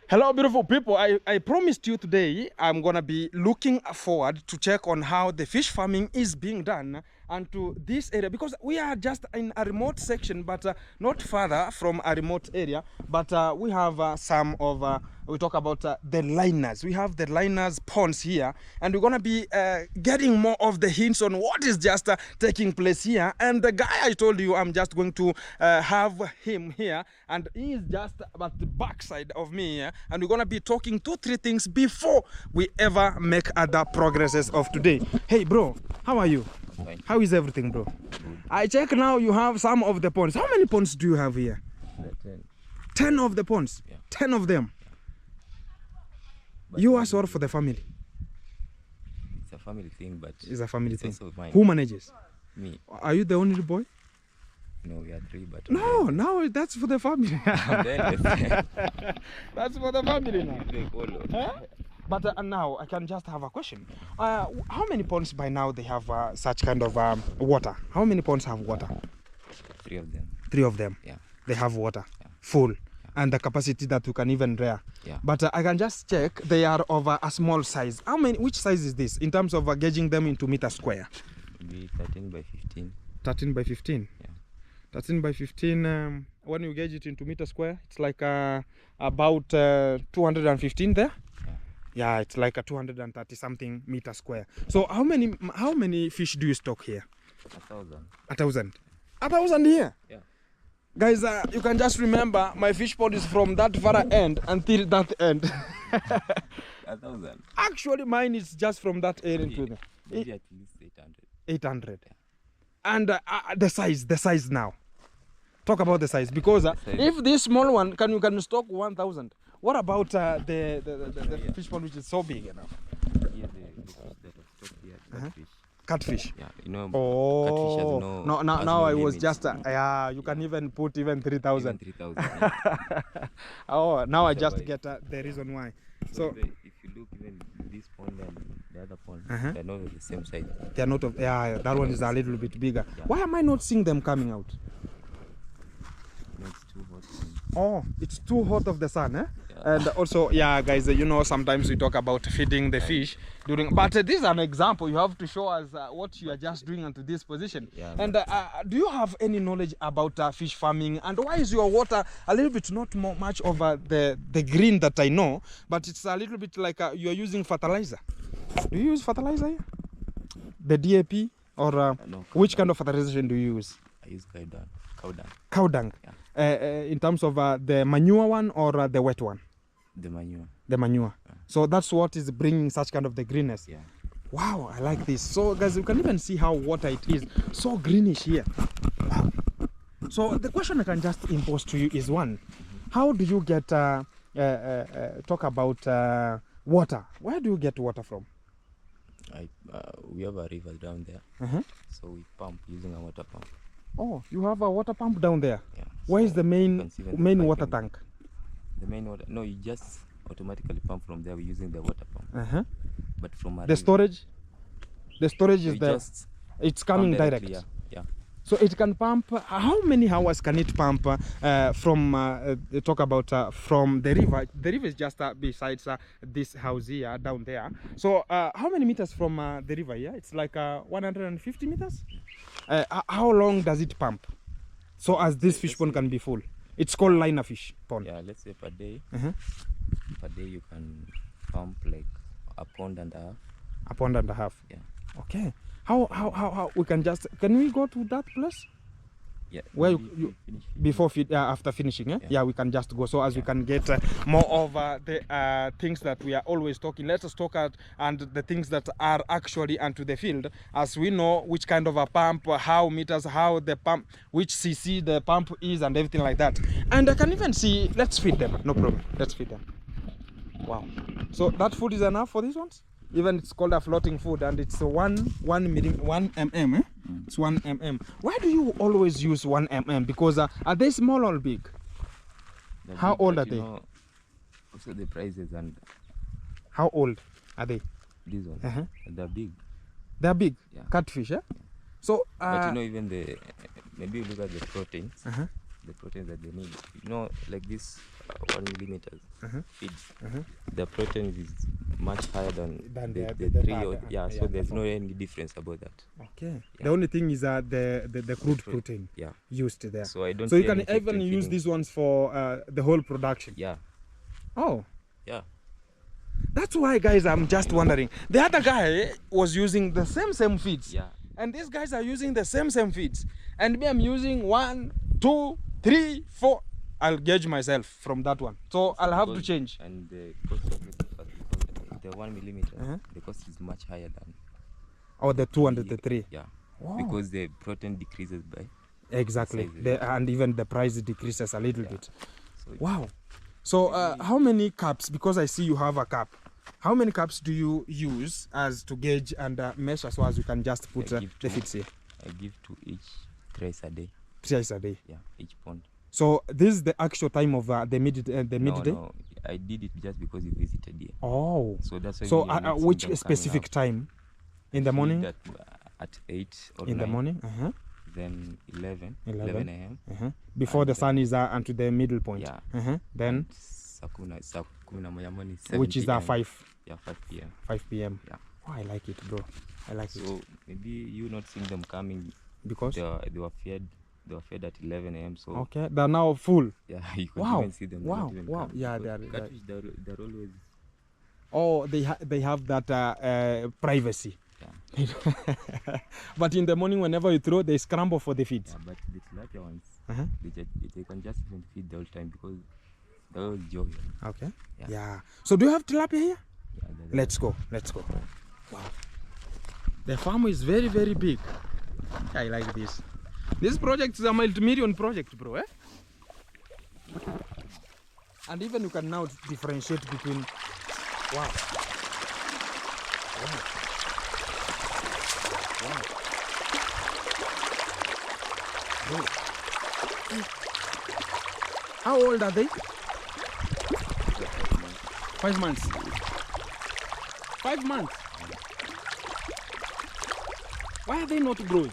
Hello, beautiful people. I promised you today I'm going to be looking forward to check on how the fish farming is being done and to this area, because we are just in a remote section, but not further from a remote area. But we have some of, we talk about the liners. We have the liners ponds here, and we're going to be getting more of the hints on what is just taking place here. And the guy I told you I'm just going to have him here, and he is just at the backside of me here, and we're going to be talking 2-3 things before we ever make other progresses of today. Hey bro, how are you? Fine. How is everything, bro? Good. I check now you have some of the ponds. How many ponds do you have here? 10. 10 of the ponds? Yeah. 10 of them? But Yours or for the family? It's a family thing, but it's a family thing. Mine. Who manages? Me. Are you the only boy? No, we are 3, but no, now that's for the family. That's for the family now. Huh? But now I can just have a question. How many ponds by now they have such kind of water? How many ponds have water? 3 of them. 3 of them? Yeah. They have water, yeah. Full, yeah. And the capacity that you can even rear. Yeah. But I can just check they are of a small size. How many? Which size is this in terms of gauging them into meter square? Be 13 by 15. 13 by 15? Yeah. 13 by 15, when you gauge it into meter square, it's like about 215 there. Yeah, it's like a 230 something meter square. So how many fish do you stock here? 1,000. 1,000? 1,000 here? Yeah. Guys, you can just remember my fish pond is from that far end until that end. 1,000. Actually, mine is just from that area to the. Maybe at least 800. 800. Yeah. And the size now. Talk about the size, because if this small one you can stock 1,000. What about the fish pond which is so big enough? Yeah, the fish that are stocked here, catfish. Catfish. Yeah, you know, catfish has no. Now I was limits. just you can even put even 3,000. 3,000. Yeah. Oh, now I just get the reason why. So if you look even this pond and the other pond, they're not the same size. They are not of that one is a little bit bigger. Yeah. Why am I not seeing them coming out? No, it's too hot. Oh, it's too hot of the sun, eh? Yeah. And also, yeah, guys, you know, sometimes we talk about feeding the fish during, but this is an example. You have to show us what you are just doing into this position. Yeah, and do you have any knowledge about fish farming, and why is your water a little bit not much of the green that I know, but it's a little bit like you are using fertilizer? Do you use fertilizer here? The DAP or no, which kind of fertilization do you use? I use cow dung. Cow dung. Yeah. In terms of the manure one or the wet one? The manure. The manure. Yeah. So that's what is bringing such kind of the greenness. Yeah. Wow, I like this. So guys, you can even see how water it is. So greenish here. Wow. So the question I can just impose to you is one. How do you get, talk about water. Where do you get water from? We have a river down there. So we pump using a water pump. Oh, you have a water pump down there? Yeah. Where is the main water tank? The main water, no, you just automatically pump from there. We're using the water pump. But from the storage? The storage is there. It's coming direct. Yeah. So it can pump. How many hours can it pump from? Talk about from the river. The river is just besides this house here, down there. So how many meters from the river here? It's like 150 meters. How long does it pump? So as this fish pond can be full. It's called liner fish pond. Yeah, let's say per day. Per day you can pump like a pond and a half. A pond and a half. Yeah. Okay. How we can we go to that place? Yeah. Where you before after finishing, yeah, we can just go. So as we can get more of the things that we are always talking. Let us talk and the things that are actually onto the field, as we know which kind of a pump, how meters, how the pump, which cc the pump is, and everything like that. And I can even see. Let's feed them. No problem. Let's feed them. Wow. So that food is enough for these ones. Even it's called a floating food, and it's 1 mm. Eh? It's 1 mm. Why do you always use 1 mm? Because are they small or big? How old are they? Also the prices and. How old are they? These ones. They're big. They're big. Yeah. Catfish, yeah. So. But you know, even maybe you look at the proteins. The proteins that they need. You know, like this 1 millimeters feeds. The protein is much higher than the three. So there's no any difference about that. Okay. The only thing is the crude protein used there. So I don't. So you can even use these ones for the whole production. Yeah. Oh. Yeah. That's why, guys, I'm just wondering. The other guy was using the same feeds. Yeah. And these guys are using the same feeds. And me, I'm using 1, 2, 3, 4. I'll gauge myself from that one. So I'll have to change. And the cost of the 1 millimeter, the cost is much higher than. Oh, the 2 and the 3. Yeah. Wow. Because the protein decreases by. Exactly. And even the price decreases a little bit. So wow. So how many cups? Because I see you have a cup. How many cups do you use as to gauge and measure so as you can just put the feeds here? I give to each thrice a day. Thrice a day? Yeah, each pond. So this is the actual time of the midday? No, I did it just because you visited here. Oh. So that's why. So which specific time? In the morning? At 8 or 9. In the morning? Then 11 a.m. Before the sun is onto the middle point? Yeah. Then? Which is 5? Yeah, 5 p.m. 5 p.m. Yeah. Oh, I like it, bro. I like it. So maybe you not seeing them coming because they were fed. They were fed at 11 a.m. So okay, they're now full. Yeah, you can even see them. Wow. Yeah, they're always. Oh, they have that privacy. Yeah. But in the morning, whenever you throw, they scramble for the feeds. Yeah, but the tilapia ones, they can just even feed the whole time because they're always jovial. Okay. Yeah. So do you have tilapia here? Yeah. Let's go. Wow. The farm is very, very big. I like this. This project is a multi-million project, bro. Eh? And even you can now differentiate between. Wow. Wow. How old are they? 5 months. 5 months. Why are they not growing?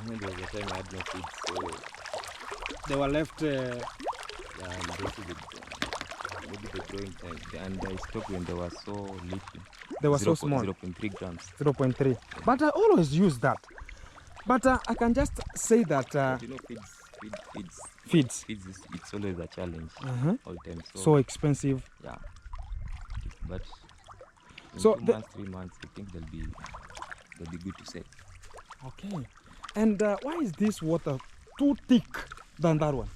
There was a time I had no feed, so they were left. Yeah, and maybe the growing time, and I stopped when they were so little. They were so small. 0.3 grams. 0.3. Yeah. But I always use that. But I can just say that. You know, feeds. It's always a challenge all the time. So expensive. Yeah. But in so 2 months, 3 months, I think they'll be good to sell. Okay. And why is this water too thick than that one?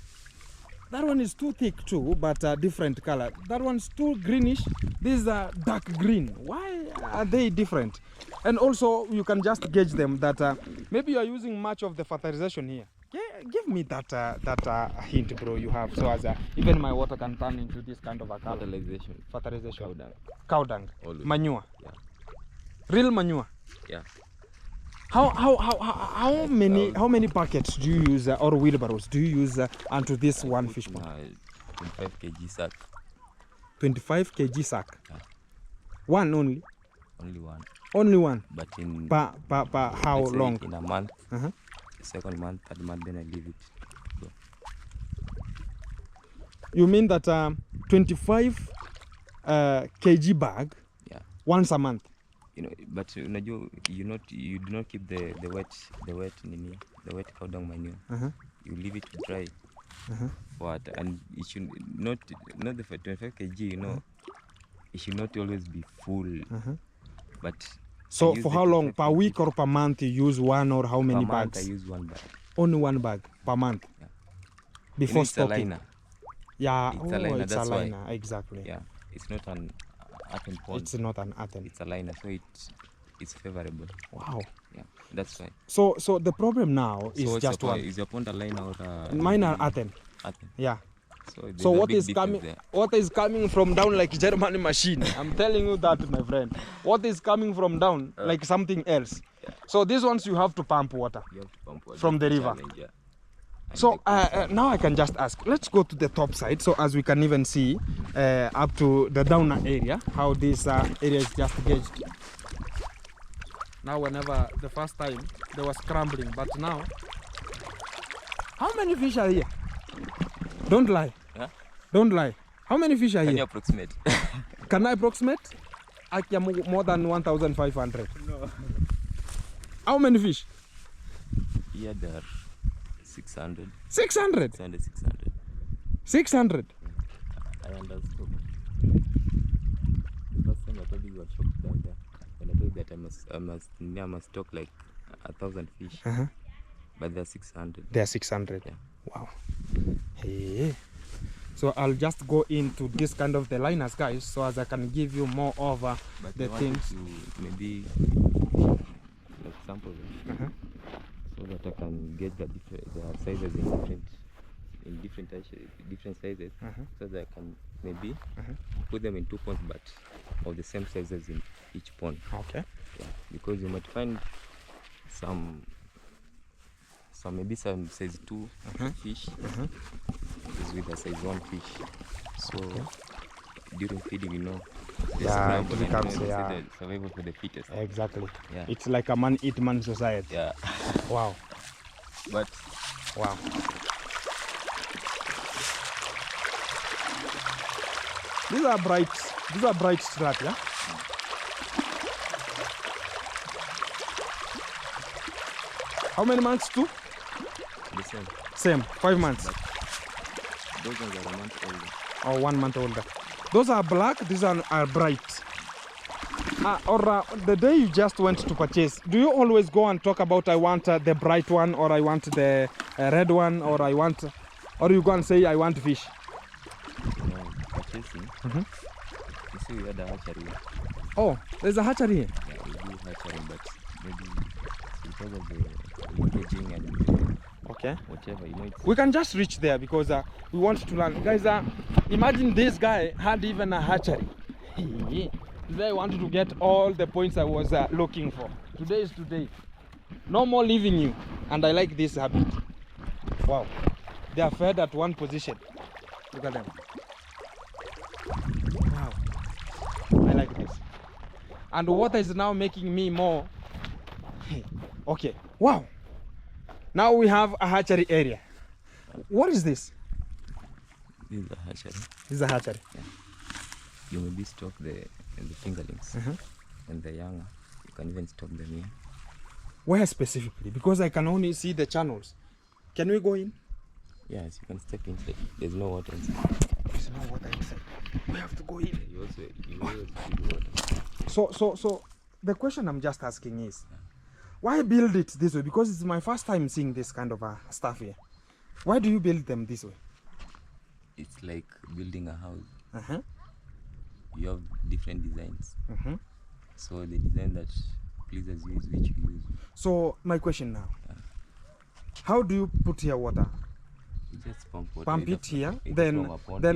That one is too thick too, but different color. That one's too greenish. These are dark green. Why are they different? And also, you can just gauge them that maybe you are using much of the fertilization here. Give me that hint, bro, you have, so as even my water can turn into this kind of a color. Fertilization. Cow dung. Always. Manure. Yeah. Real manure. Yeah. How many buckets do you use or wheelbarrows do you use onto this one fish pond? 25 kg sack. 25 kg sack. Yeah. One only. Only one. Only one. But in per how long? In a month. The second month, third month, then I leave it. Go. You mean that 25 kg bag? Yeah. Once a month. You know, but you do not keep the wet cow dung manure. You leave it to dry. And it should not the 25 kg. You know, it should not always be full. But so for how long? Per week or per month you use one, or how many bags? I use 1 bag. Only 1 bag per month. Yeah. Before it's stocking. a liner. Yeah. It's a liner. It's that's a liner. why. Exactly. Yeah. It's not an earthen pond. It's not an earthen. It's a liner, so it's favorable. Wow. Yeah, that's why. So the problem now is just one. Is your pond a liner or mine are earthen? Earthen. Yeah. So what is coming? There. What is coming from down like German machine? I'm telling you that, my friend. What is coming from down like something else? Yeah. So these ones you have to pump water. You have to pump water from the river. Yeah. So now I can just ask. Let's go to the top side, so as we can even see up to the downer area how this area is just gauged. Now, whenever the first time they were scrambling, but now, how many fish are here? Don't lie. Huh? Don't lie. How many fish are Can you here? approximate? Can I approximate? More than 1,500. No. How many fish? Here there are 600. 600. 600. 600. I understood. The first time I told you were shocked down there. When I told you that I must stock like 1,000 fish. But there are 600. There are 600. Yeah. Wow. Hey. So I'll just go into this kind of the liners, guys, so as I can give you more of the things. To maybe like sample them, so that I can get the sizes in different sizes, so that I can maybe put them in 2 ponds, but of the same sizes in each pond. Okay. Yeah, because you might find some size 2 fish is with a size 1 fish. So during feeding, you know, Yeah, it becomes the survival for the fittest. Exactly. Yeah. It's like a man eat man society. Yeah. Wow. But Wow. These are bright tilapia. How many months too? the same. Same, 5 months. Those ones are a month older. Or 1 month older. Those are black, these are bright. Or the day you just went to purchase, do you always go and talk about I want the bright one, or I want the red one, or I want, or you go and say I want fish? No, purchasing. You see, we had a hatchery. Oh, there's a hatchery here. Yeah, we do hatchery, but maybe because of the packaging and Okay. whatever, you know. We can just reach there because we want to learn. Guys, imagine this guy had even a hatchery. Today I wanted to get all the points I was looking for. Today is today. No more leaving you. And I like this habit. Wow. They are fed at one position. Look at them. Wow. I like this. And water is now making me more. Okay. Wow. Now we have a hatchery area. What is this? This is a hatchery. This is a hatchery. Yeah. You maybe stock the fingerlings and the younger. You can even stock them here. Where specifically? Because I can only see the channels. Can we go in? Yes, you can step inside. There's no water inside. There's no water inside. We have to go in. You always feed water. So the question I'm just asking is, why build it this way? Because it's my first time seeing this kind of stuff here. Why do you build them this way? It's like building a house. You have different designs. So the design that pleases you is which you use. So my question now, how do you put here water? You just pump water. Pump it here, then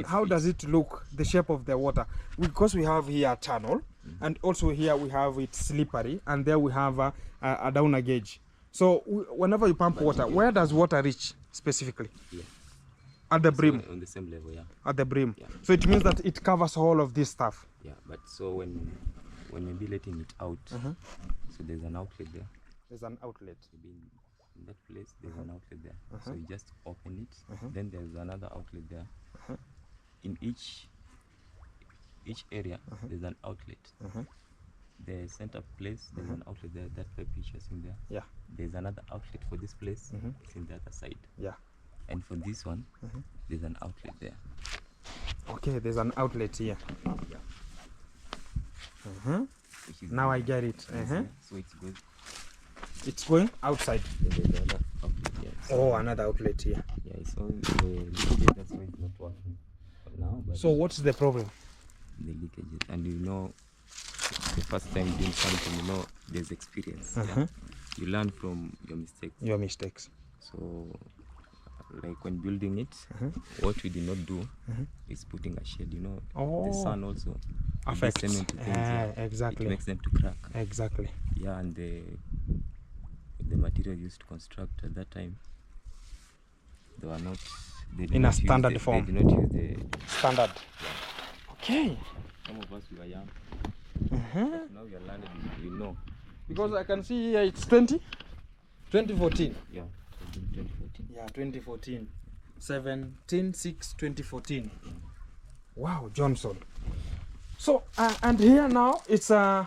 how does it look, the shape of the water? Because we have here a channel, and also here we have it slippery, and there we have a downer gauge. So whenever you pump water, where does water reach specifically? Yeah. At the brim. So on the same level, yeah. At the brim. Yeah. So it means that it covers all of this stuff. Yeah, but so when maybe letting it out, so there's an outlet there. There's an outlet. Maybe in that place there's an outlet there. So you just open it. Then there's another outlet there. In each area there's an outlet. The center place there's an outlet there. That pipe is just in there. Yeah. There's another outlet for this place. It's in the other side. Yeah. And for this one, there's an outlet there. Okay, there's an outlet here. Yeah. Now I get it. So it's good. It's going outside. Then there's another outlet here. Oh, another outlet here. Yeah, it's all the leakages, that's why it's not working for now. But So what's the problem? the leakages, and you know, the first time doing something, you know, there's experience. Yeah? You learn from your mistakes. Your mistakes. So, like when building it, what we did not do is putting a shade. You know, the sun also Affects. cement to things. Yeah. Exactly. It makes them to crack. Exactly. Yeah, and the material used to construct at that time, they were not. They did In not a standard use form. They did not use the Standard. Okay. Some of us we were young. But now we are learning. We know. Because I can see here it's 2014. Yeah. 2014. Yeah, 2014. 17/6/2014. Wow, Johnson. So and here now it's the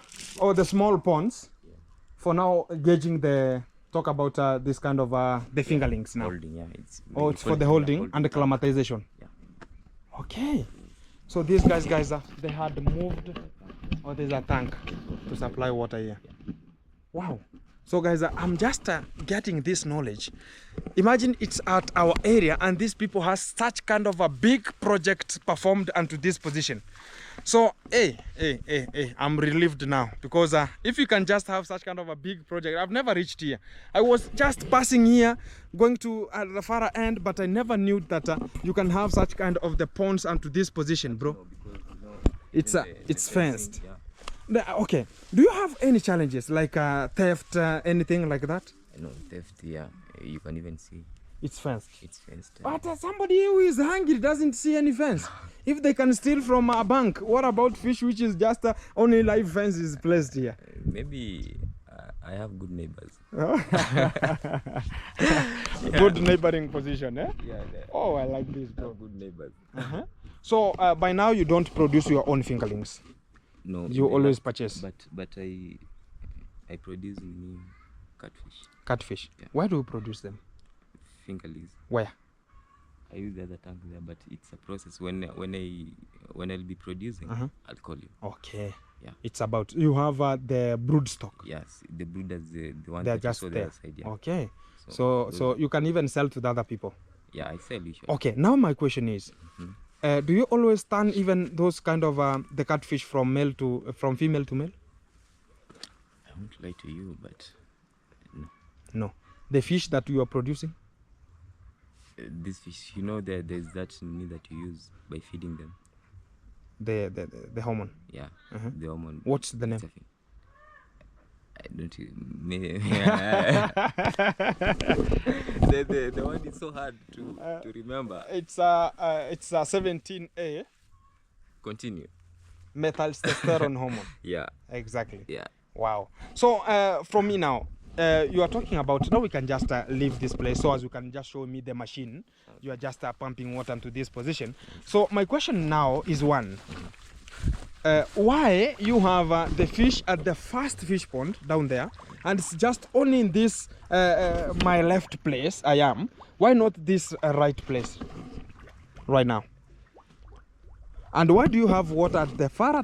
small ponds. Yeah. For now, gauging the talk about this kind of the fingerlings now. Holding, yeah. It's It's for the holding and the acclimatization. Yeah. Okay. So these guys they had moved. Oh, there's a tank to supply water here. Yeah. Wow. So guys, I'm just getting this knowledge. Imagine it's at our area and these people has such kind of a big project performed onto this position. So, I'm relieved now because if you can just have such kind of a big project, I've never reached here. I was just passing here, going to the far end, but I never knew that you can have such kind of the ponds onto this position, bro. No, because, It's fenced. Yeah. Okay. Do you have any challenges like theft, anything like that? No, theft, yeah. You can even see. It's fenced. It's fenced. But somebody who is hungry doesn't see any fence. If they can steal from a bank, what about fish which is just only live fence is placed here? Maybe I have good neighbors. Good neighboring position, eh? Yeah. Oh, I like this, bro. Good neighbors. So by now you don't produce your own fingerlings. No. You always purchase. But I produce new catfish. Catfish. Yeah. Where do you produce them? Fingerlings. Where? I use the other tank there, but it's a process. When I'll be producing, I'll call you. Okay. Yeah. It's about you have the brood stock. Yes, the brooders, the ones They're that just you saw there. the other side. Yeah. Okay. So you can even sell to the other people. Yeah, I sell usually. Okay. Now my question is, do you always turn even those kind of the catfish from female to male? I won't lie to you, but no. No. The fish that you are producing? This fish, there's that need that you use by feeding them. The hormone. Yeah, the hormone. What's the name? I don't. The one is so hard to remember. It's 17A. Continue. Methyltestosterone hormone. Yeah. Exactly. Yeah. Wow. So from me now, you are talking about now we can just leave this place, so as you can just show me the machine. You are just pumping water into this position. So my question now is one. Why you have the fish at the first fish pond down there and it's just only in this my left place I am? Why not this right place right now? And why do you have water at the far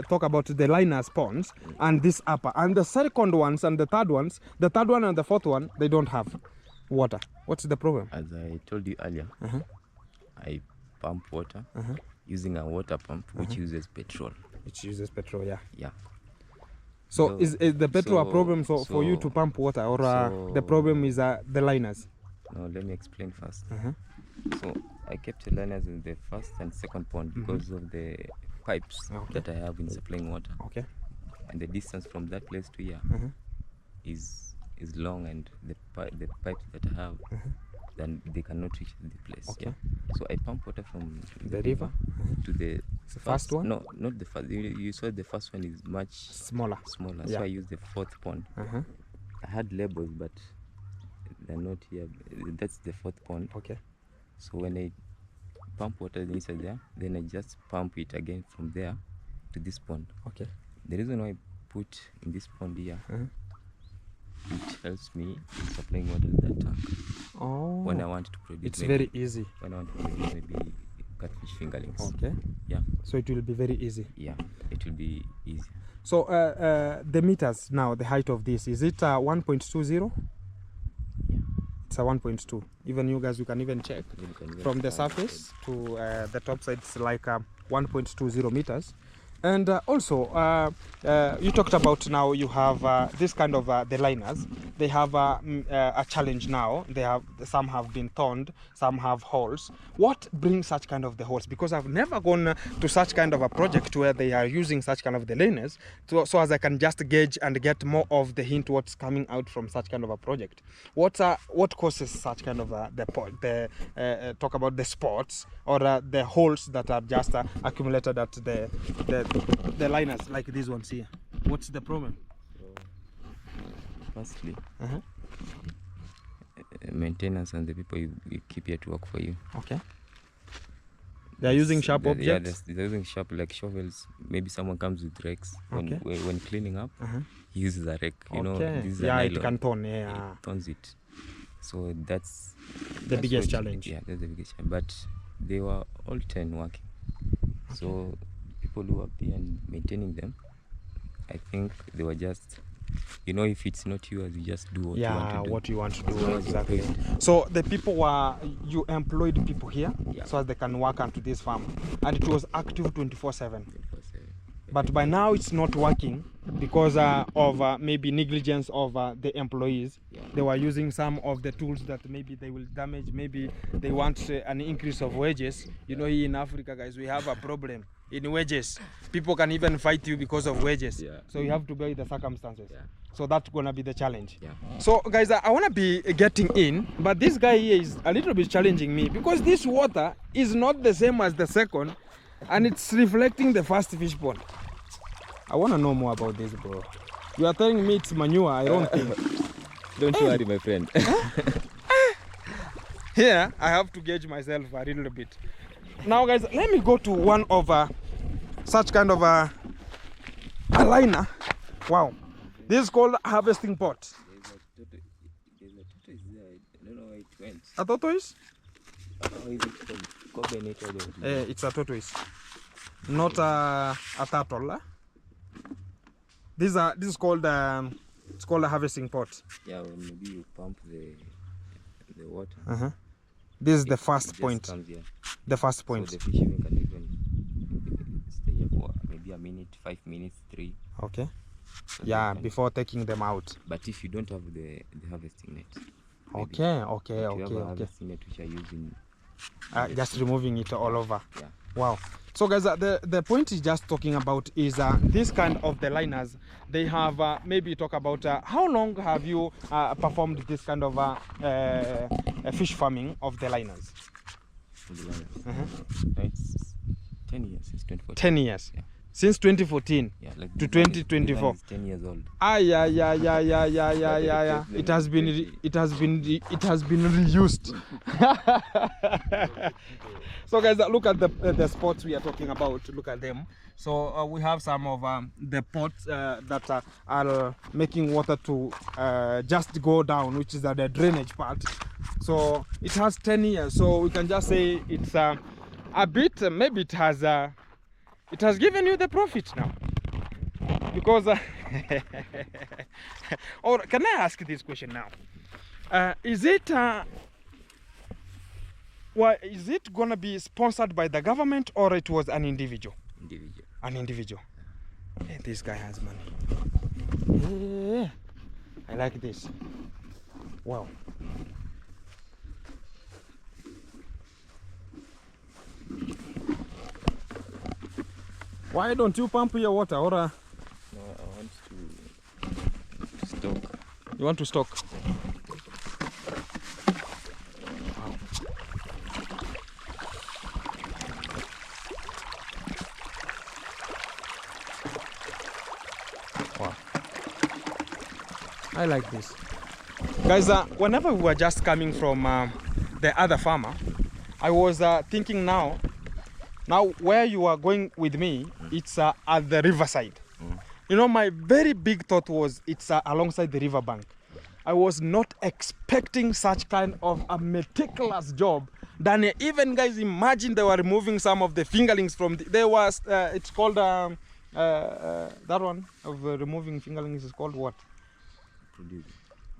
talk about the liners ponds and this upper and the second ones and the third one and the fourth one, they don't have water? What's the problem? As I told you earlier, I pump water using a water pump which uses petrol. It uses petrol, yeah. Yeah. So is the petrol a problem for you to pump water, or the problem is the liners? No, let me explain first. So I kept the liners in the first and second pond because of the pipes that I have in supplying water. Okay. And the distance from that place to here is long, and the pipes that I have, then they cannot reach the place. Okay. Yeah. So I pump water from The river to the first one? No, not the first. You saw the first one is much smaller. Yeah. So I used the fourth pond. I had labels, but they're not here. That's the fourth pond. Okay. So when I pump water inside there, then I just pump it again from there to this pond. Okay. The reason why I put in this pond here, it helps me in supplying water to that tank. Oh. When I want to produce, it's very easy. When I want to produce maybe catfish fingerlings. Okay. Yeah. So it will be very easy. Yeah, it will be easy. So the meters now, the height of this, is it 1.20? Yeah. It's a 1.2. Even you guys, you can even check from the surface to the top side. It's like 1.20 meters. And also, you talked about now you have this kind of the liners. They have a challenge now. Some have been thorned, some have holes. What brings such kind of the holes? Because I've never gone to such kind of a project where they are using such kind of the liners, so as I can just gauge and get more of the hint what's coming out from such kind of a project. What causes such kind of talk about the spots or the holes that are just accumulated at the liners like these ones here? What's the problem? Firstly, maintenance and the people you keep here to work for you. Okay. They're using sharp Yeah, objects. they're using sharp like shovels. Maybe someone comes with rakes when cleaning up. He uses a rake. You know, this is a nylon. It can turn. It Yeah, turns it. So that's the biggest challenge. Yeah, that's the biggest challenge. But they were all 10 working. So people who are there and maintaining them, I think they were just, you know, if it's not yours, you just do what you want to do. What you want to do, exactly. So the people were, you employed people here so as they can work onto this farm, and it was active 24/7. But by now it's not working because of maybe negligence of the employees. They were using some of the tools that maybe they will damage. Maybe they want an increase of wages. You know, here in Africa, guys, we have a problem in wages. People can even fight you because of wages. So you have to bear the circumstances. So that's gonna be the challenge. So guys, I wanna be getting in, but this guy here is a little bit challenging me because this water is not the same as the second, and it's reflecting the first fish pond. I want to know more about this, bro. You are telling me it's manure, I don't think. Don't you worry, my friend. Here, I have to gauge myself a little bit. Now, guys, let me go to one of such kind of a liner. Wow. This is called harvesting pot. There's a tortoise there. I don't know where it went. A tortoise? How is it called? It's a tortoise. Not a turtle. This is called it's called a harvesting pot. Yeah, well, maybe you pump the water. This is the first point. The first point. So the fish even can even stay here for maybe a minute, 5 minutes, 3. Okay. So before taking them out. But if you don't have the harvesting net. Okay. You have a harvesting net which are using. Just removing it all over. Yeah. Wow. So guys, the point is just talking about is this kind of the liners. They have maybe talk about how long have you performed this kind of fish farming of the liners? It's 10 years since 2014. 10 years. Yeah. Since 2014 like to 2024. 10 years old. Yeah. It has been reused. So guys, look at the spots we are talking about. Look at them. So we have some of the pots that are making water to just go down, which is the drainage part. So it has 10 years. So we can just say it's a bit. Maybe it has given you the profit now, because or can I ask this question now? Is it is it gonna be sponsored by the government, or it was an individual? An individual. Hey, this guy has money. Yeah, I like this. Wow. Why don't you pump your water, or? No, I want to stock. You want to stock? Wow. I like this. Guys, whenever we were just coming from the other farmer, I was thinking now where you are going with me, it's at the riverside. You know, my very big thought was it's alongside the riverbank. I was not expecting such kind of a meticulous job. Then even guys, imagine they were removing some of the fingerlings from there was it's called that one of removing fingerlings is called what?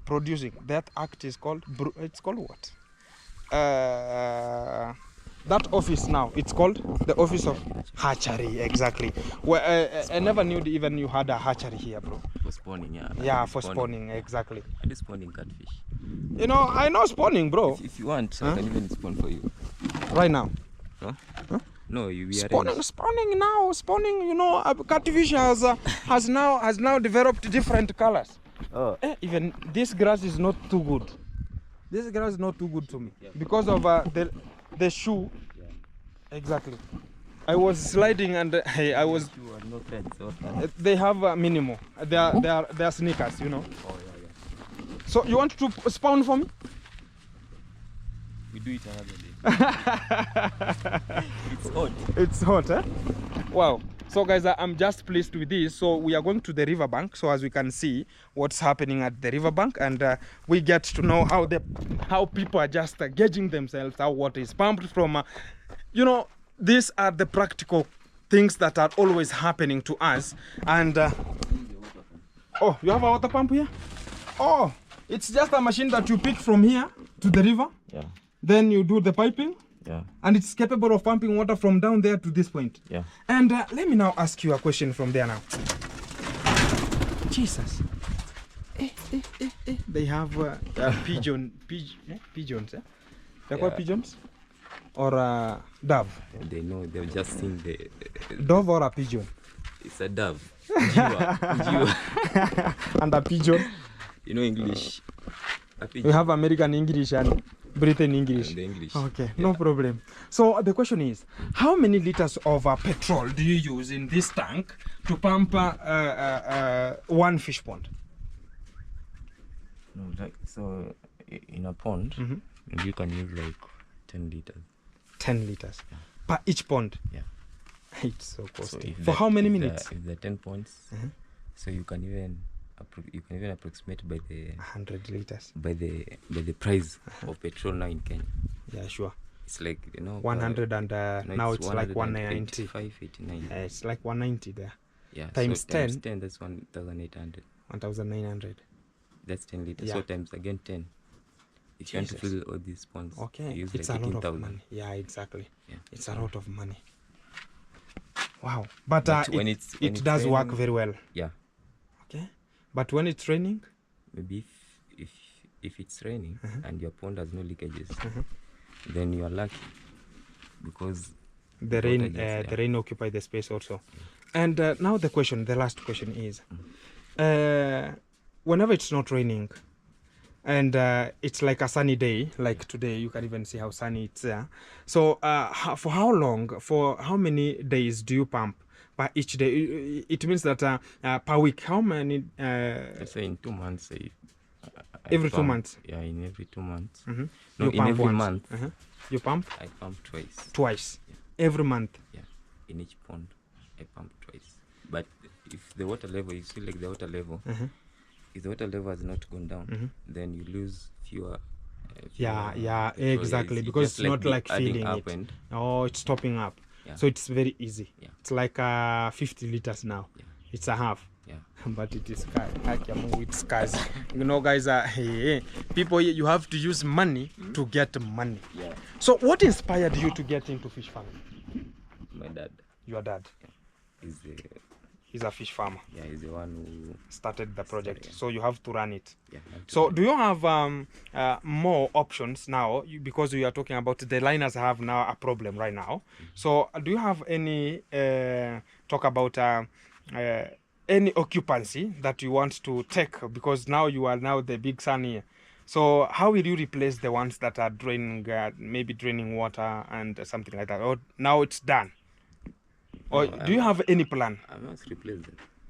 Producing. That act is called it's called what? That office now, it's called the office of hatchery. Exactly. Well, I never knew even you had a hatchery here, bro. For spawning, yeah. Yeah, for spawning, exactly. I do spawning catfish. You know, I know spawning, bro. If you want, I can even spawn for you. Right now? Huh? No, we are spawning now. Spawning, you know, catfish has now developed different colors. Oh. Even this grass is not too good. This grass is not too good to me because of the shoe. Yeah. Exactly. I was sliding and I was. They have minimal. They are sneakers, you know. Oh yeah. So you want to spawn for me? We do it another day. It's hot. It's hot, eh? Wow. So guys, I'm just pleased with this. So we are going to the riverbank. So as we can see what's happening at the riverbank, and we get to know how people are just gauging themselves, how water is pumped from. You know, these are the practical things that are always happening to us. And oh, you have a water pump here? Oh, it's just a machine that you pick from here to the river. Yeah. Then you do the piping. Yeah. And it's capable of pumping water from down there to this point. Yeah. And let me now ask you a question from there now. Jesus. They have pigeons, eh? They're called pigeons? Or dove? They know, they've just seen the... Dove or a pigeon? It's a dove. Jiwa. And a pigeon? You know English. A pigeon. We have American English and Britain English. And the English. Okay, Yeah. no problem. So the question is, how many liters of petrol do you use in this tank to pump one fish pond? No, like, so in a pond, you can use like 10 liters. 10 liters per each pond. Yeah. It's so So costly. if For how many if minutes? If there are 10 ponds, so you can even approximate by the 100 liters. by the price of petrol now in Kenya. Yeah, sure. It's like, you know, 100 and no, now it's like 190. 89. It's like 190 there. Yeah. Times so times 10. 10, that's 1,800. 1,900. That's 10 liters. Yeah. So times again 10. If you want to Jesus. fill all these ponds, Okay, you use it's like a lot of 18,000. money. Yeah, exactly. Yeah. It's a lot of money. Wow. But, But when it it's does work raining- very well. Yeah. Okay. But when it's raining, Maybe if it's raining and your pond has no leakages, then you are lucky because the water rain just- the yeah. rain occupy the space also. And now the last question is, whenever it's not raining and it's like a sunny day, like today, you can even see how sunny it's there. So for how long, for how many days do you pump per each day? It means that per week, how many let's say in 2 months, I every 2 pump- months? Yeah, in every 2 months. Mhm. No, You in pump every once. month You pump I pump twice. twice every month. Yeah, in each pond I pump twice. But if the water level, you see, like the water level, if the water level has not gone down, then you lose fewer. Yeah, petrol. exactly, It's because just it's not the like adding filling up it. and Oh, it's topping up. Yeah. So it's very easy. Yeah. It's like 50 liters now. Yeah. It's a half. yeah. But it is it's scarce. You know, guys, people, you have to use money to get money. Yeah. So what inspired you to get into fish farming? My dad Your dad, is the he's a fish farmer, he's the one who started the project. yeah. So you have to run it. yeah. have to So do do you have more options now? Because we are talking about the liners have now a problem right now. So do you have any talk about any occupancy that you want to take? Because now you are now the big son here. So how will you replace the ones that are draining, maybe draining water and something like that? Or now it's done? Or No, do you have any plan? I must replace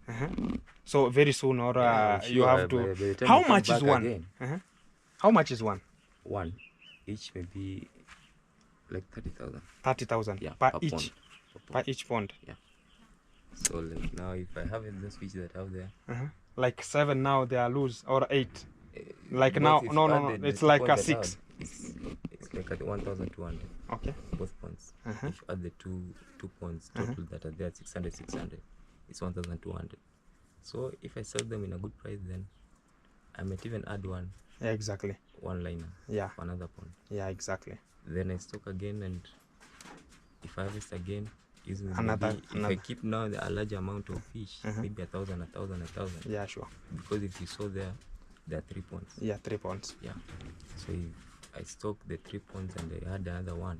them. So very soon, or Yeah, you sure, have by to. the time How you come much is back one? again. How much is one? One each maybe like 30,000. 30,000 Yeah, per per each. pond. Per each pond. So like now, if I have those fish that are there, Like 7 now they are loose, or 8. Like both now, if no, you no, add no. the It's two like a ponds that 6. are, it's like at 1,200 Okay. both ponds. If you add the two ponds total that are there, 600, it's 1,200. So if I sell them in a good price, then I might even add one Yeah, exactly. liner Yeah. for another pond. Yeah, exactly. Then I stock again, and if I harvest again, using Another- maybe, if I another. keep now a large amount of fish, maybe 1,000, 1,000, 1,000. Yeah, sure. Because if you saw there are 3 ponds. Yeah, 3 ponds. Yeah. So if I stock the 3 ponds and I add another one,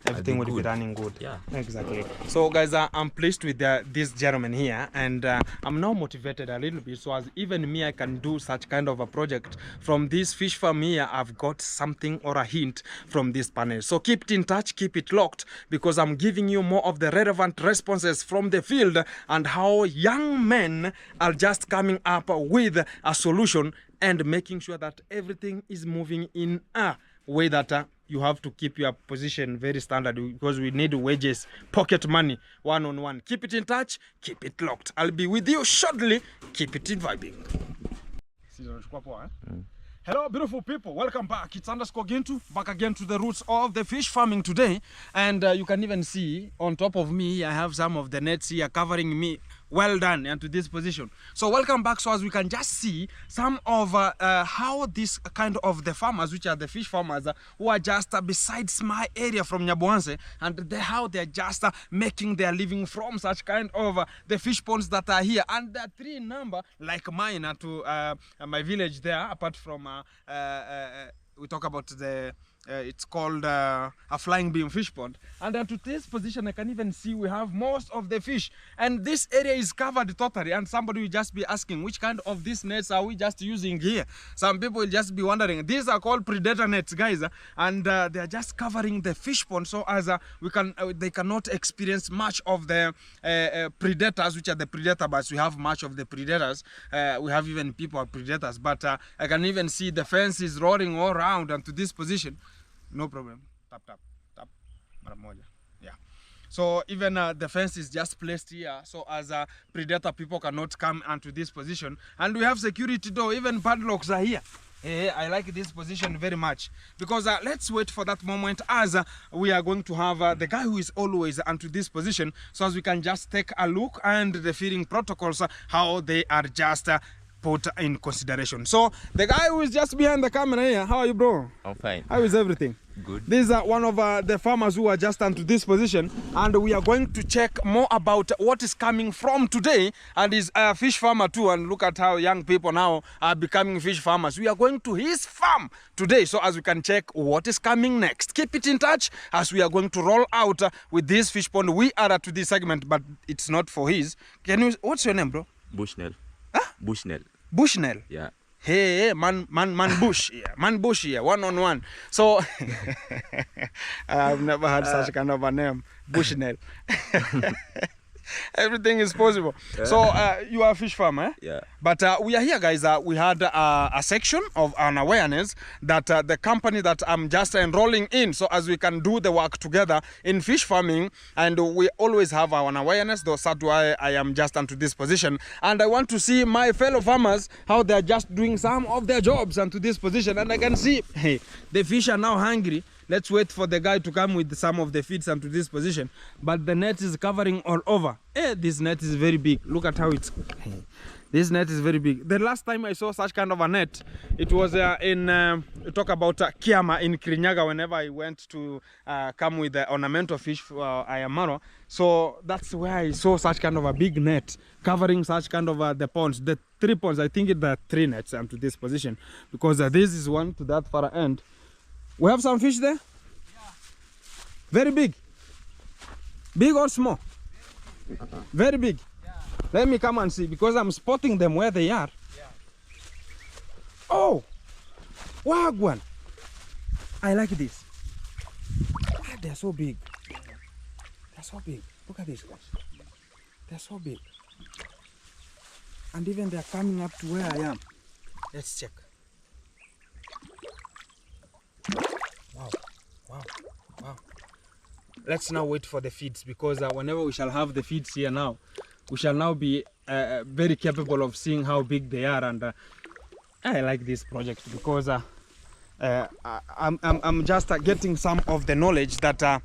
Everything be will be good. running good. Yeah. Exactly. So guys, I'm pleased with this gentleman here, and I'm now motivated a little bit, so as even me I can do such kind of a project from this fish farm here. I've got something or a hint from this panel. So keep it in touch, keep it locked, because I'm giving you more of the relevant responses from the field and how young men are just coming up with a solution and making sure that everything is moving in a way that you have to keep your position very standard because we need wages, pocket money, one-on-one. Keep it in touch, keep it locked. I'll be with you shortly. Keep it in vibing. Hello, beautiful people. Welcome back. It's underscore Gintu, back again to the roots of the fish farming today. And you can even see on top of me, I have some of the nets here covering me. Well done, and to this position. So welcome back. So as we can just see some of how this kind of the farmers, which are the fish farmers, who are just besides my area from Nyaboanse, and how they're just making their living from such kind of the fish ponds that are here. And there are 3 in number, like mine, to my village there, apart from we talk about the it's called a flying beam fish pond. And to this position, I can even see we have most of the fish, and this area is covered totally. And somebody will just be asking, which kind of these nets are we just using here? Some people will just be wondering. These are called predator nets, guys, and they are just covering the fish pond, so as we can they cannot experience much of the predators, which are the predator birds. We have much of the predators. We have even people are predators, but I can even see the fence is rolling all around. And to this position, no problem. Tap, tap, tap. Yeah. So even the fence is just placed here, so as predator people cannot come onto this position. And we have security door, even padlocks are here. I like this position very much, because let's wait for that moment as we are going to have the guy who is always onto this position, so as we can just take a look and the feeding protocols, how they are just put in consideration. So the guy who is just behind the camera here, how are you, bro? I'm fine. How is everything? Good. These are one of the farmers who are just onto this position, and we are going to check more about what is coming from today. And he's a fish farmer too, and look at how young people now are becoming fish farmers. We are going to his farm today, so as we can check what is coming next. Keep it in touch as we are going to roll out with this fish pond. We are to this segment, but it's not for his. Can you, what's your name, bro? Bushnell. Huh? Bushnell. Bushnell? Yeah. Hey, man bush here, man bush here, one-on-one. So I've never had such kind of a name, Bushnell. Everything is possible. So you are a fish farmer, eh? Yeah. But we are here, guys. We had a section of an awareness that the company that I'm just enrolling in, so as we can do the work together in fish farming, and we always have our awareness. That's why I am just onto this position, and I want to see my fellow farmers how they are just doing some of their jobs onto this position, and I can see, hey, the fish are now hungry. Let's wait for the guy to come with some of the feeds onto this position. But the net is covering all over. This net is very big. Look at how it's... This net is very big. The last time I saw such kind of a net, it was talk about Kiama in Kirinyaga, whenever I went to come with the ornamental fish for Ayamaro. So that's where I saw such kind of a big net covering such kind of the ponds. The 3 ponds, I think it's the 3 nets onto this position. Because this is one to that far end. We have some fish there? Yeah. Very big? Big or small? Very big. Yeah. Let me come and see, because I'm spotting them where they are. Yeah. Oh! Wagwan! I like this. They're so big. They're so big. Look at this, guys. They're so big. And even they're coming up to where I am. Let's check. Wow, wow, wow. Let's now wait for the feeds, because whenever we shall have the feeds here now, we shall now be very capable of seeing how big they are. And I like this project, because I'm just getting some of the knowledge that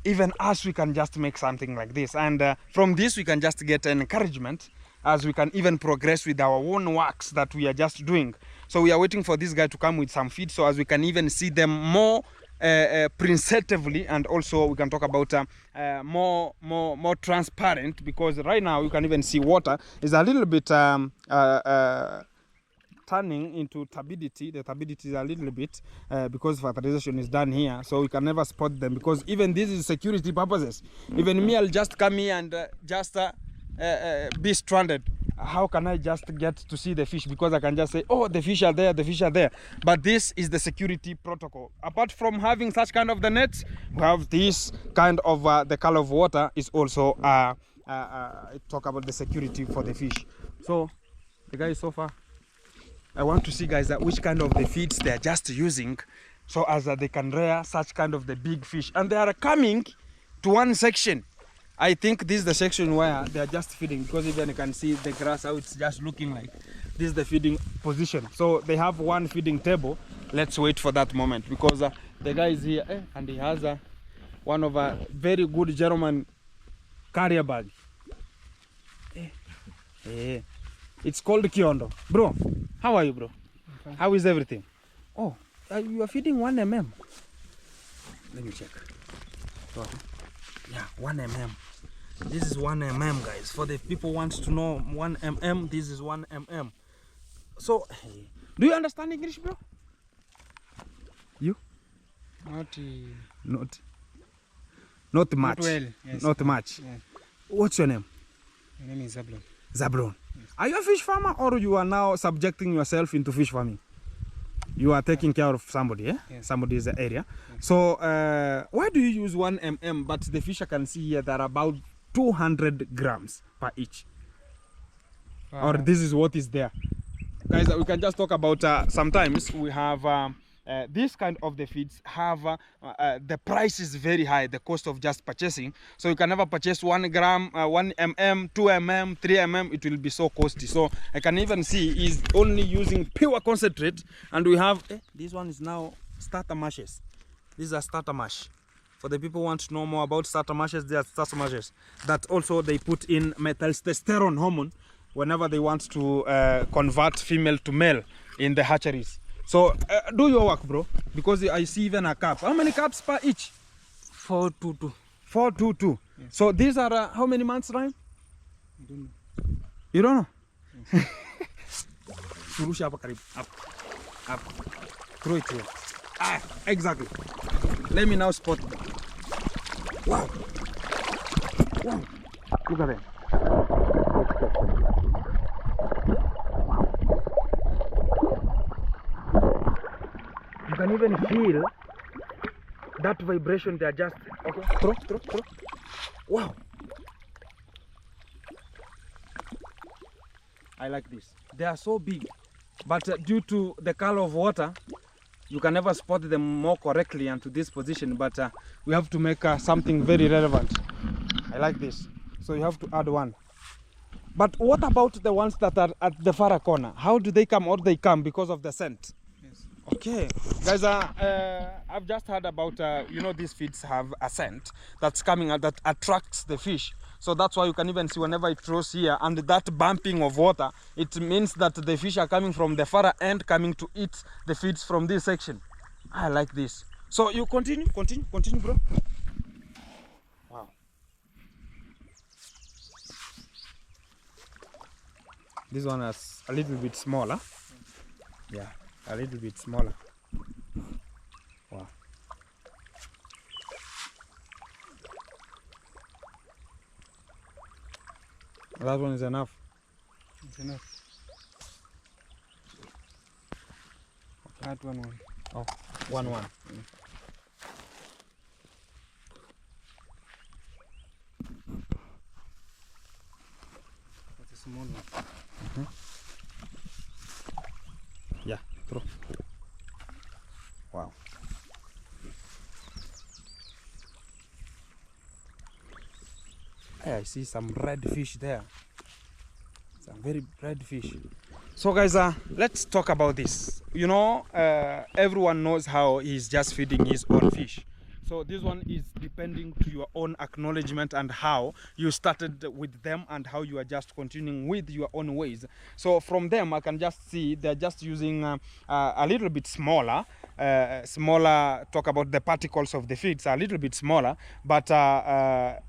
even us, we can just make something like this. And from this, we can just get an encouragement as we can even progress with our own works that we are just doing. So we are waiting for this guy to come with some feed, so as we can even see them more presentably, and also we can talk about more transparent, because right now you can even see water is a little bit turning into turbidity. The turbidity is a little bit because fertilization is done here, so we can never spot them, because even this is security purposes. Even me, I'll just come here and just be stranded. How can I just get to see the fish? Because I can just say, oh, the fish are there, the fish are there. But this is the security protocol. Apart from having such kind of the nets, we have this kind of the color of water is also talk about the security for the fish. So the guys, so far I want to see, guys, that which kind of the feeds they are just using so as they can rear such kind of the big fish. And they are coming to one section. I think this is the section where they are just feeding, because even you can see the grass how it's just looking like. This is the feeding position. So they have one feeding table. Let's wait for that moment, because the guy is here and he has one of a very good German carrier bag. It's called Kiondo. Bro, how are you, bro? Okay. How is everything? Oh, you are feeding 1 mm. Let me check. Yeah, 1 mm. This is 1 mm, guys. For the people who want to know 1 mm, this is 1 mm. So, do you understand English, bro? You? Not much. Not well. Yes. Not much. Yeah. What's your name? My name is Zablon. Zablon. Yes. Are you a fish farmer, or you are now subjecting yourself into fish farming? You are taking care of somebody, eh? Yes. Somebody's area. Yes. So, why do you use 1 mm? But the fish I can see here, that are about 200 grams per each. Or this is what is there. Guys, we can just talk about sometimes we have this kind of the feeds have the price is very high, the cost of just purchasing. So you can never purchase 1 gram, 1 mm, 2 mm, 3 mm. It will be so costly. So I can even see he's only using pure concentrate, and we have this one is now starter mashes. These are starter mash. For the people who want to know more about starter mashes, they are starter mashes that also they put in testosterone hormone whenever they want to convert female to male in the hatcheries. So do your work, bro, because I see even a cup. How many cups per each? 422. 422. Yes. So these are how many months, Ryan? I don't know. You don't know? Yes. Up. Throw it here. Ah, exactly. Let me now spot them. Wow. Wow. Look at them. You can even feel that vibration. They are just okay. Throw. Wow. I like this. They are so big, but due to the color of water, you can never spot them more correctly into this position. But we have to make something very relevant. I like this. So you have to add one. But what about the ones that are at the far corner? How do they come? Or they come because of the scent? Okay, guys, I've just heard about, you know, these feeds have a scent that's coming out that attracts the fish. So that's why you can even see whenever it throws here, and that bumping of water, it means that the fish are coming from the far end, coming to eat the feeds from this section. I like this. So you continue, bro. Wow. This one is a little bit smaller. Yeah. A little bit smaller. Wow. That one is enough. It's enough. Okay. Add one. Oh, one. Yeah. That's a small one. Yeah. Throw. Wow. I see some red fish there. Some very red fish. So guys, let's talk about this. You know, everyone knows how he's just feeding his own fish. So this one is depending to your own acknowledgement and how you started with them and how you are just continuing with your own ways. So from them, I can just see they're just using a little bit smaller, talk about the particles of the feeds, a little bit smaller. But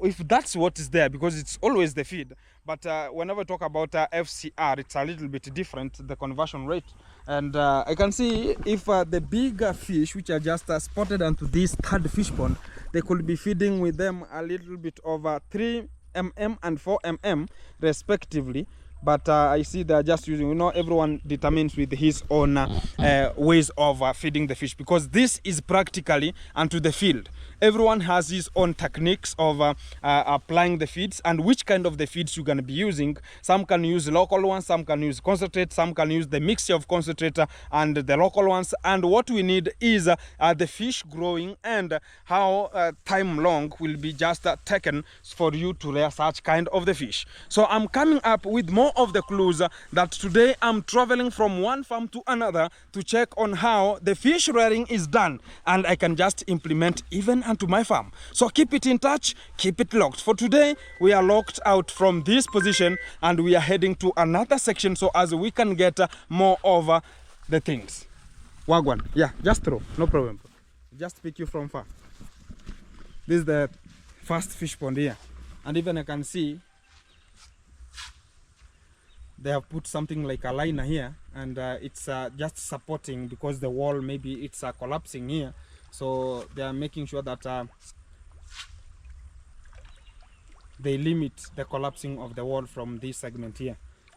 if that's what is there, because it's always the feed. But whenever we talk about FCR, it's a little bit different, the conversion rate. And I can see if the bigger fish, which are just spotted onto this third fish pond, they could be feeding with them a little bit over 3 mm and 4 mm respectively. but I see they're just using, you know, everyone determines with his own ways of feeding the fish, because this is practically unto the field. Everyone has his own techniques of applying the feeds and which kind of the feeds you're going to be using. Some can use local ones, some can use concentrate, some can use the mixture of concentrate and the local ones. And what we need is the fish growing and how time long will be just taken for you to rear such kind of the fish. So I'm coming up with more of the clues that today I'm traveling from one farm to another to check on how the fish rearing is done, and I can just implement even onto my farm. So keep it in touch, keep it locked. For today we are locked out from this position and we are heading to another section so as we can get more over the things. Wagwan, yeah, just throw, no problem. Just pick you from far. This is the first fish pond here, and even I can see they have put something like a liner here, and it's just supporting because the wall maybe it's collapsing here, so they are making sure that they limit the collapsing of the wall from this segment here.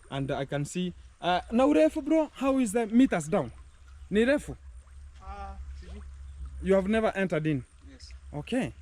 And I can see now refu bro, how is the meters down? Ni refu? You have never entered in? Yes. Okay.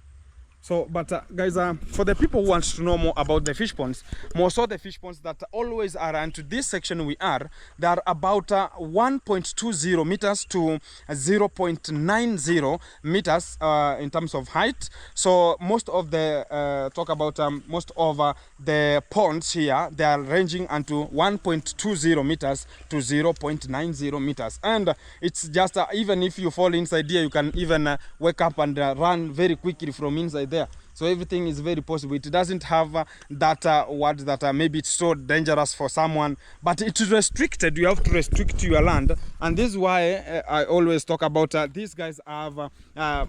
So, but guys, for the people who want to know more about the fish ponds, more so the fish ponds that always are into this section we are, they are about 1.20 meters to 0.90 meters in terms of height. So most of the talk about most of the ponds here, they are ranging into 1.20 meters to 0.90 meters, and it's just even if you fall inside here, you can even wake up and run very quickly from inside there. So everything is very possible. It doesn't have that word that maybe it's so dangerous for someone, but it's restricted. You have to restrict your land, and this is why I always talk about these guys have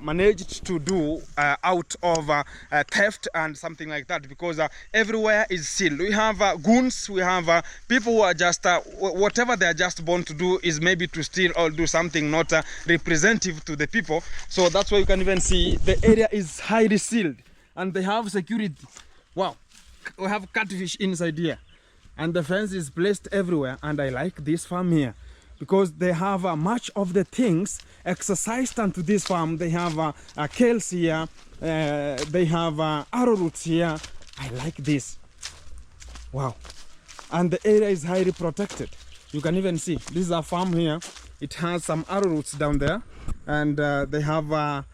managed to do out of theft and something like that, because everywhere is sealed. We have goons, we have people who are just whatever they are just born to do is maybe to steal or do something not representative to the people. So that's why you can even see the area is highly sealed. And they have security. Wow, we have catfish inside here, and the fence is placed everywhere. And I like this farm here because they have much of the things exercised onto this farm. They have kales here, they have arrowroots here. I like this. Wow, and the area is highly protected. You can even see this is a farm here. It has some arrowroots down there, and they have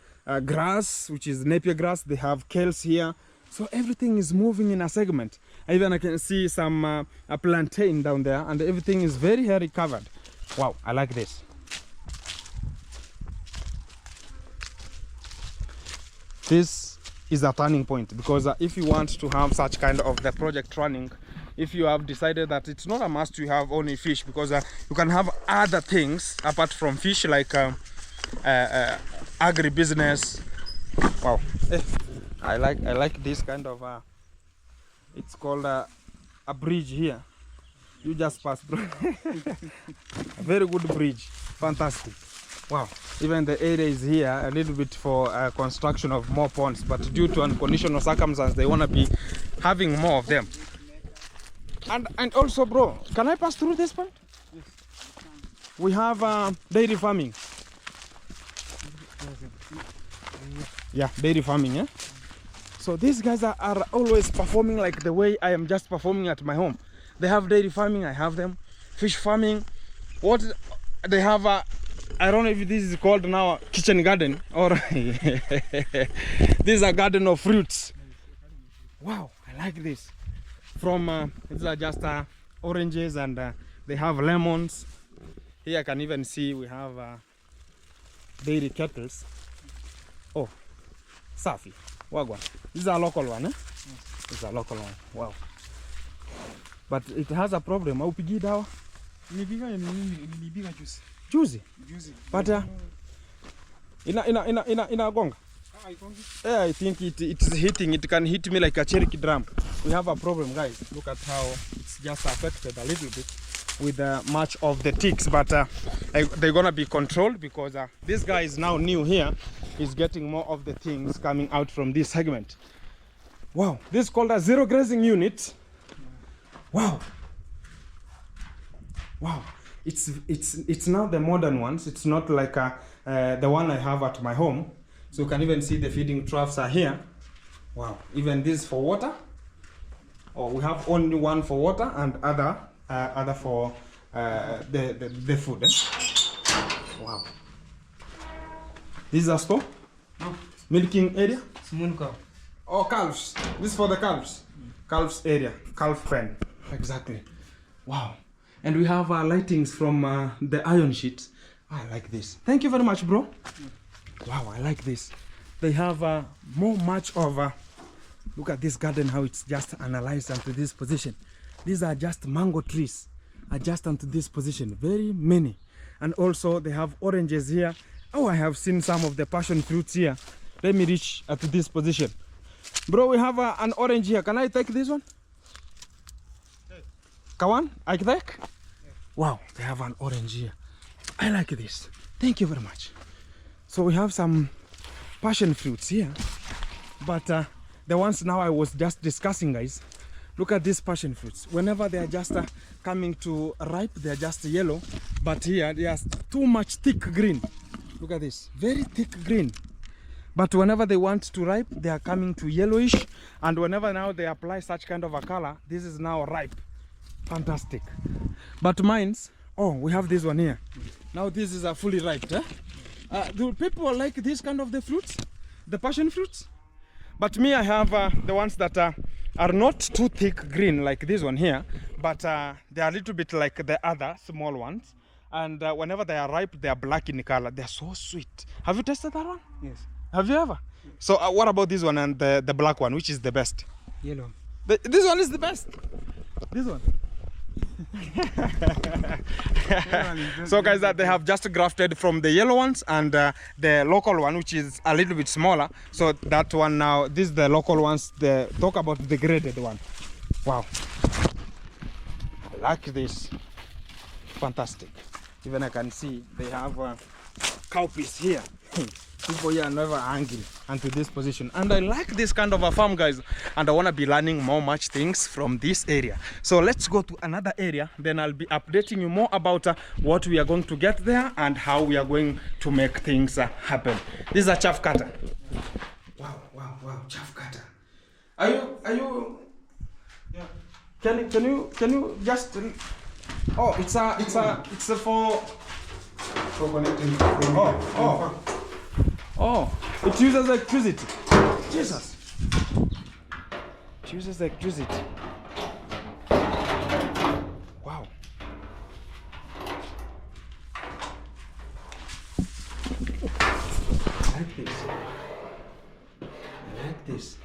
grass, which is Napier grass. They have kales here, so everything is moving in a segment. Even I can see some a plantain down there, and everything is very hairy covered. Wow, I like this. This is a turning point, because if you want to have such kind of the project running, if you have decided that it's not a must to have only fish, because you can have other things apart from fish, like agribusiness. Wow, I like this kind of it's called a bridge here. You just pass, bro. A very good bridge, fantastic. Wow, even the area is here a little bit for construction of more ponds, but due to unconditional circumstances, they want to be having more of them. And also, bro, can I pass through this point? Yes. We have dairy farming. Yeah, dairy farming, yeah. So these guys are always performing like the way I am just performing at my home. They have dairy farming, I have them. Fish farming. What they have, I don't know if this is called now kitchen garden, or this is a garden of fruits. Wow, I like this. From it's just oranges, and they have lemons. Here I can even see we have dairy kettles. Oh, Safi, Wagwan. This is a local one, eh? Yes. This is a local one. Wow. But it has a problem. Haupigi dawa? Nilipiga juzi. Juzi. Juzi. But inagonga. Yeah, I think it's hitting. It can hit me like a cherry drum. We have a problem, guys. Look at how it's just affected a little bit with much of the ticks, but they're gonna be controlled, because this guy is now new here. He's getting more of the things coming out from this segment. Wow, this is called a zero grazing unit. Wow, Wow, it's now the modern ones. It's not like the one I have at my home. So you can even see the feeding troughs are here. Wow, even this for water. Oh, we have only one for water and other for the food. Wow. This is a store? No. Milking area? Small cow. Oh, calves. This is for the calves. Calves area. Calf pen. Exactly. Wow. And we have lightings from the iron sheets. I like this. Thank you very much, bro. Wow, I like this. They have much of look at this garden, how it's just analyzed onto this position. These are just mango trees, adjust onto this position, very many. And also they have oranges here. Oh, I have seen some of the passion fruits here. Let me reach to this position. Bro, we have an orange here. Can I take this one? Kawan, I take? Yeah. Wow, they have an orange here. I like this. Thank you very much. So we have some passion fruits here. But the ones now I was just discussing, guys, look at these passion fruits. Whenever they are just coming to ripe, they are just yellow. But here they are too much thick green. Look at this, very thick green. But whenever they want to ripe, they are coming to yellowish. And whenever now they apply such kind of a color, this is now ripe. Fantastic. But mine's, oh, we have this one here. Now this is a fully ripe. Do people like this kind of the fruits? The passion fruits? But me, I have the ones that are not too thick green like this one here, but they are a little bit like the other small ones. And whenever they are ripe, they are black in color. They are so sweet. Have you tasted that one? Yes. Have you ever? So what about this one and the black one? Which is the best? Yellow. This one is the best. This one. So guys, that they have just grafted from the yellow ones and the local one, which is a little bit smaller. So that one now, this is the local ones. Talk about the graded one. Wow, I like this. Fantastic. Even I can see they have cowpeas here. People here are never angry into this position, and I like this kind of a farm, guys, and I want to be learning much things from this area. So let's go to another area, then I'll be updating you more about what we are going to get there and how we are going to make things happen. This is a chaff cutter. Wow, chaff cutter. Are you yeah. Can you just oh, it's a for connecting. Oh, it uses electricity. Jesus. It uses electricity. Wow. I like this. I like this.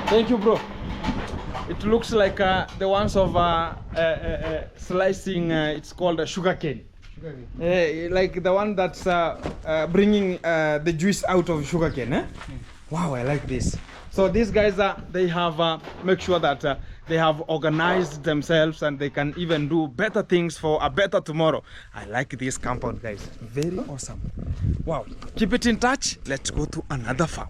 Thank you, bro. It looks like the ones of slicing, it's called a sugar cane. Like the one that's bringing the juice out of sugar cane. Eh? Wow, I like this. So these guys, they have make sure that they have organized themselves and they can even do better things for a better tomorrow. I like this compound, guys. Very awesome. Wow. Keep it in touch. Let's go to another farm.